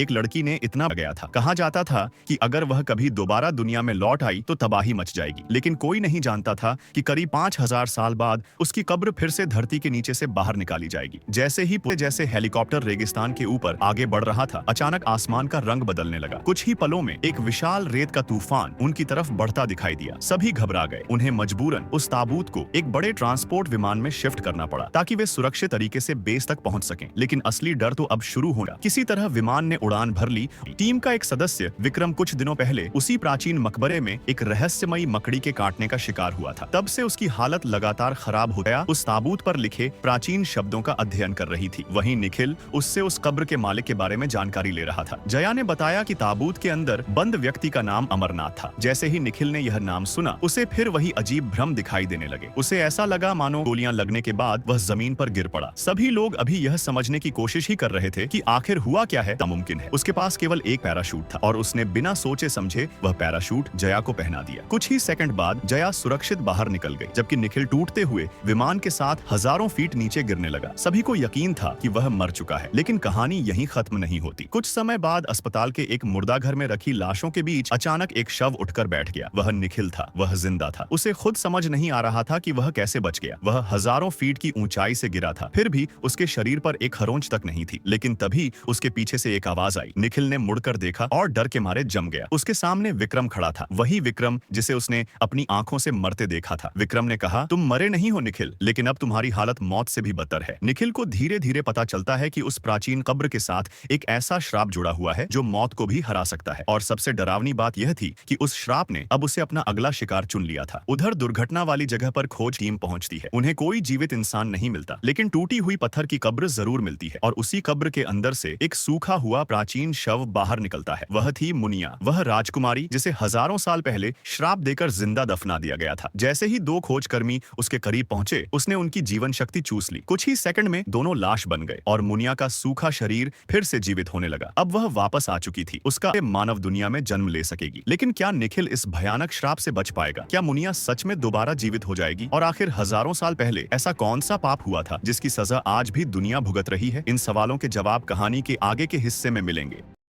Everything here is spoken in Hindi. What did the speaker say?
एक लड़की ने इतना गया था। कहा जाता था कि अगर वह कभी दोबारा दुनिया में लौट आई तो तबाही मच जाएगी, लेकिन कोई नहीं जानता था कि करीब 5000 साल बाद उसकी कब्र फिर से धरती के नीचे से बाहर निकाली जाएगी। जैसे हेलीकॉप्टर रेगिस्तान के ऊपर आगे बढ़ रहा था, अचानक आसमान का रंग बदलने लगा। कुछ ही पलों में एक विशाल रेत का तूफान उनकी तरफ बढ़ता दिखाई दिया। सभी घबरा गए। उन्हें मजबूरन उस ताबूत को एक बड़े ट्रांसपोर्ट विमान में शिफ्ट करना पड़ा ताकि वे सुरक्षित तरीके से बेस तक पहुंच सकें। लेकिन असली डर तो अब शुरू होगा। किसी तरह विमान ने उड़ान भर ली। टीम का एक सदस्य विक्रम कुछ दिनों पहले उसी प्राचीन मकबरे में एक रहस्यमयी मकड़ी के काटने का शिकार हुआ था। तब से उसकी हालत लगातार खराब हो गया। उस ताबूत पर लिखे प्राचीन शब्दों का अध्ययन कर रही थी। वहीं निखिल उससे उस कब्र के मालिक के बारे में जानकारी ले रहा था। जया ने बताया कि ताबूत के अंदर बंद व्यक्ति का नाम अमरनाथ था। जैसे ही निखिल ने यह नाम सुना, उसे फिर वही अजीब भ्रम दिखाई देने लगे। उसे ऐसा लगा मानो गोलियां लगने के बाद वह जमीन पर गिर पड़ा। सभी लोग अभी यह समझने की कोशिश ही कर रहे थे कि आखिर हुआ क्या है। नामुमकिन है। उसके पास केवल एक पैराशूट था और उसने बिना सोचे समझे वह पैराशूट जया को पहना दिया। कुछ ही सेकंड बाद जया सुरक्षित बाहर निकल गई, जबकि निखिल टूटते हुए विमान के साथ हजारों फीट नीचे गिरने लगा। सभी को यकीन था कि वह मर चुका है, लेकिन कहानी यहीं खत्म नहीं होती। कुछ समय बाद अस्पताल के एक मुर्दा घर में रखी लाशों के बीच अचानक एक शव उठकर बैठ गया। वह निखिल था। वह जिंदा था। उसे खुद समझ नहीं आ रहा था कि वह कैसे बच गया। वह हजारों फीट की ऊंचाई से गिरा था, फिर भी उसके शरीर पर एक खरोंच तक नहीं थी। लेकिन तभी उसके पीछे से एक आवाज आई। निखिल ने मुड़कर देखा और डर के मारे जम गया। उसके सामने विक्रम खड़ा था, वही विक्रम जिसे उसने अपनी आंखों से मरते देखा था। विक्रम ने कहा, तुम मरे नहीं हो निखिल, लेकिन अब तुम्हारी हालत मौत से भी बदतर है। निखिल को धीरे धीरे पता चलता है कि उस प्राचीन कब्र के साथ एक ऐसा श्राप जुड़ा हुआ है जो मौत को भी हरा सकता है। और सबसे डरावनी बात यह थी कि उस श्राप ने अब उसे अपना अगला शिकार चुन लिया था। उधर दुर्घटना वाली जगह पर खोज टीम पहुंचती है। उन्हें कोई जीवित इंसान नहीं मिलता, लेकिन टूटी हुई पत्थर की कब्र जरूर मिलती है। और उसी कब्र के अंदर से एक सूखा हुआ प्राचीन शव बाहर निकलता है। वह थी मुनिया, वह राजकुमारी जिसे हजारों साल पहले श्राप देकर जिंदा दफना दिया गया था। जैसे ही दो खोजकर्मी उसके करीब पहुंचे, उसने उनकी जीवन शक्ति चूस ली। कुछ ही सेकंड में दोनों लाश बन गए और मुनिया का सूखा शरीर फिर से जीवित होने लगा। अब वह वापस आ चुकी थी। उसका मानव दुनिया में जन्म ले सकेगी। लेकिन क्या निखिल इस भयानक श्राप से बच पाएगा? क्या मुनिया सच में दोबारा जीवित हो जाएगी? और आखिर हजारों साल पहले ऐसा कौन सा पाप हुआ था जिसकी सजा आज भी दुनिया भुगत रही है? इन सवालों के जवाब कहानी के आगे के हिस्से में मिलेंगे।